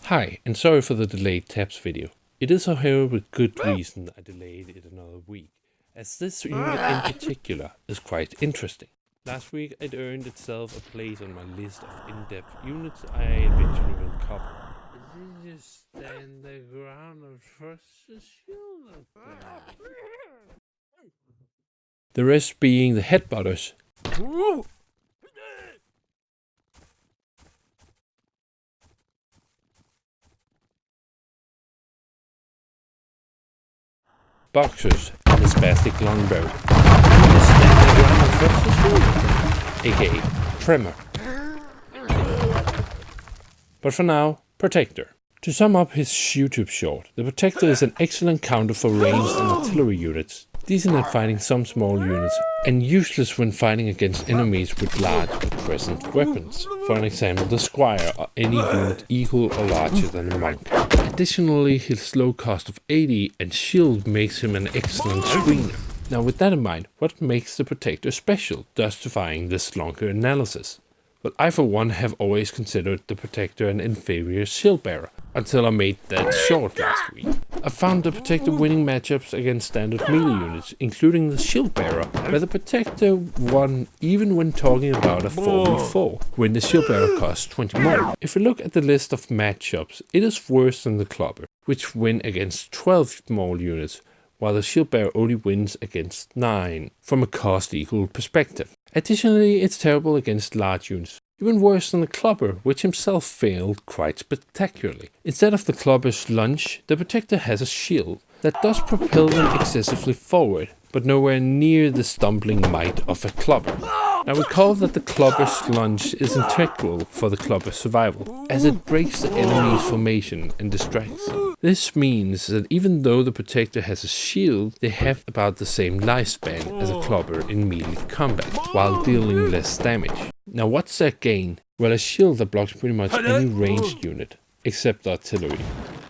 Hi, and sorry for the delayed tabs video. It is however with good reason I delayed it another week, as this unit in particular is quite interesting. Last week it earned itself a place on my list of in-depth units I eventually will cover. Did you stand the ground and trust the shield? The rest being the headbutters. Boxers and the spastic longbow, aka Tremor. But for now, Protector. To sum up his YouTube short, the Protector is an excellent counter for ranged and artillery units, decent at fighting some small units, and useless when fighting against enemies with large or present weapons. For an example, the Squire or any unit equal or larger than a monk. Additionally, his low cost of 80 and shield makes him an excellent screener. Now with that in mind, what makes the Protector special, justifying this longer analysis? Well, I for one have always considered the Protector an inferior shield bearer, until I made that short last week. I found the Protector winning matchups against standard melee units, including the shield bearer, where the Protector won even when talking about a 4v4, when the shield bearer costs 20 more. If we look at the list of matchups, it is worse than the Clubber, which win against 12 small units, while the shield bearer only wins against 9, from a cost equal perspective. Additionally, it's terrible against large units, even worse than the Clubber, which himself failed quite spectacularly. Instead of the Clubber's lunge, the Protector has a shield that does propel them excessively forward, but nowhere near the stumbling might of a Clubber. Now recall that the Clubber's lunge is integral for the Clubber's survival, as it breaks the enemy's formation and distracts them. This means that even though the Protector has a shield, they have about the same lifespan as a Clubber in melee combat, while dealing less damage. Now what's their gain? Well, a shield that blocks pretty much any ranged unit, except artillery.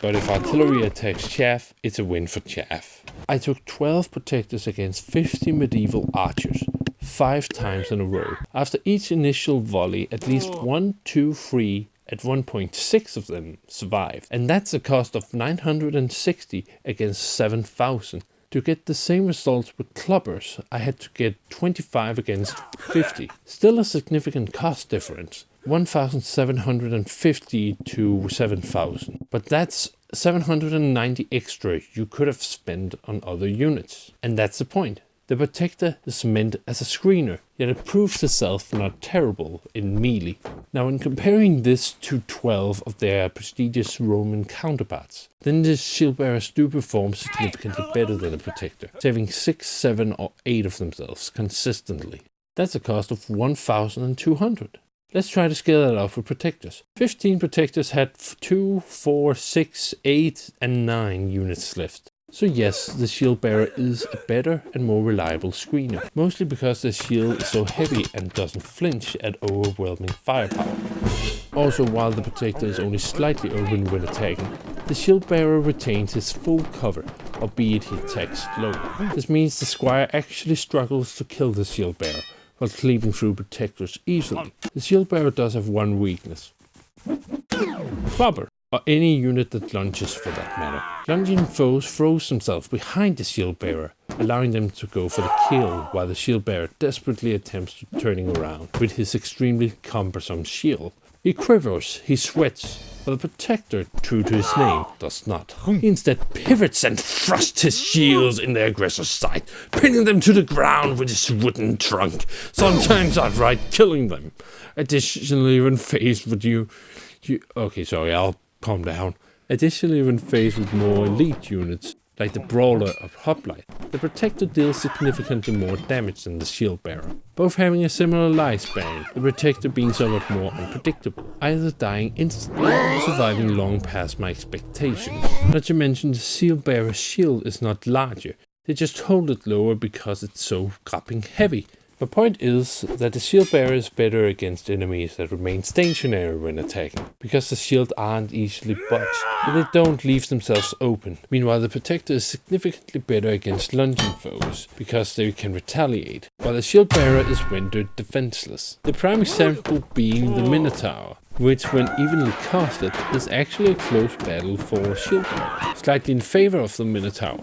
But if artillery attacks chaff, it's a win for chaff. I took 12 Protectors against 50 medieval archers, 5 times in a row. After each initial volley, at least 1, 2, 3, at 1.6 of them survived. And that's a cost of 960 against 7,000. To get the same results with Clubbers, I had to get 25 against 50. Still a significant cost difference. 1,750 to 7,000. But that's 790 extra you could have spent on other units. And that's the point. The Protector is meant as a screener, yet it proves itself not terrible in melee. Now in comparing this to 12 of their prestigious Roman counterparts, then the shield bearers do perform significantly better than the Protector, saving 6, 7 or 8 of themselves consistently. That's a cost of 1,200. Let's try to scale that up with Protectors. 15 Protectors had 2, 4, 6, 8 and 9 units left. So yes, the shield bearer is a better and more reliable screener, mostly because the shield is so heavy and doesn't flinch at overwhelming firepower. Also, while the Protector is only slightly open when attacking, the shield bearer retains his full cover, albeit he attacks slowly. This means the Squire actually struggles to kill the shield bearer, while cleaving through Protectors easily. The shield bearer does have one weakness. Clubber, or any unit that lunges for that matter. Lunging foes throws themselves behind the shield bearer, allowing them to go for the kill, while the shield bearer desperately attempts to turning around with his extremely cumbersome shield. He quivers, he sweats, but the Protector, true to his name, does not. He instead pivots and thrusts his shields in the aggressor's side, pinning them to the ground with his wooden trunk, sometimes outright killing them. Additionally, when faced with I'll calm down. Additionally, when faced with more elite units, like the Brawler of Hoplite, the Protector deals significantly more damage than the shield bearer, both having a similar lifespan, the Protector being somewhat more unpredictable, either dying instantly or surviving long past my expectations. Not to mention the shield bearer's shield is not larger, they just hold it lower because it's so gopping heavy. The point is that the shield bearer is better against enemies that remain stationary when attacking, because the shield aren't easily budged, and they don't leave themselves open. Meanwhile, the Protector is significantly better against lunging foes, because they can retaliate, while the shield bearer is rendered defenseless. The prime example being the Minotaur, which when evenly casted is actually a close battle for shield bearer, slightly in favor of the Minotaur,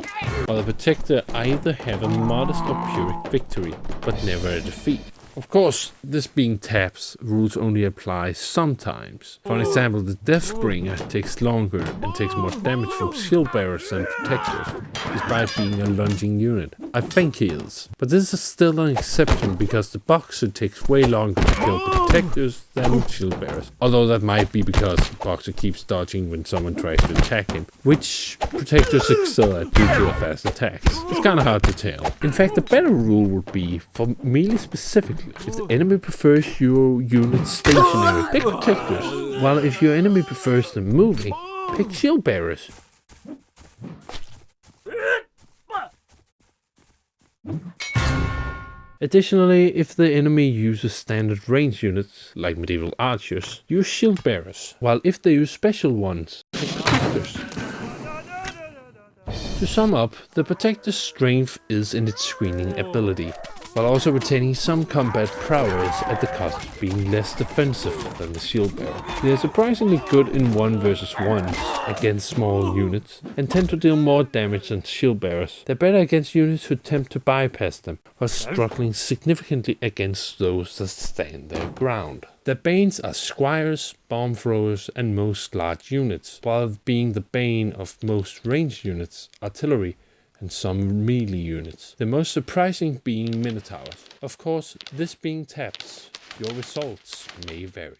while the Protector either have a modest or pyrrhic victory, but never a defeat. Of course, this being taps, rules only apply sometimes. For an example, the Deathbringer takes longer and takes more damage from shield bearers than protectors, despite being a lunging unit. I think he is. But this is still an exception because the Boxer takes way longer to kill protectors than shield bearers. Although that might be because the Boxer keeps dodging when someone tries to attack him, which protectors excel at due to their fast attacks. It's kinda hard to tell. In fact, the better rule would be, for melee specifically, if the enemy prefers your unit stationary, pick protectors, while if your enemy prefers them moving, pick shield bearers. Additionally, if the enemy uses standard range units, like medieval archers, use shield bearers, while if they use special ones, pick protectors. To sum up, the Protector's strength is in its screening ability, while also retaining some combat prowess at the cost of being less defensive than the shield bearer. They are surprisingly good in 1 versus 1s against small units, and tend to deal more damage than shield bearers. They're better against units who attempt to bypass them, while struggling significantly against those that stand their ground. Their banes are squires, bomb throwers, and most large units, while being the bane of most ranged units, artillery, and some melee units. The most surprising being Minotaurs. Of course, this being taps, your results may vary.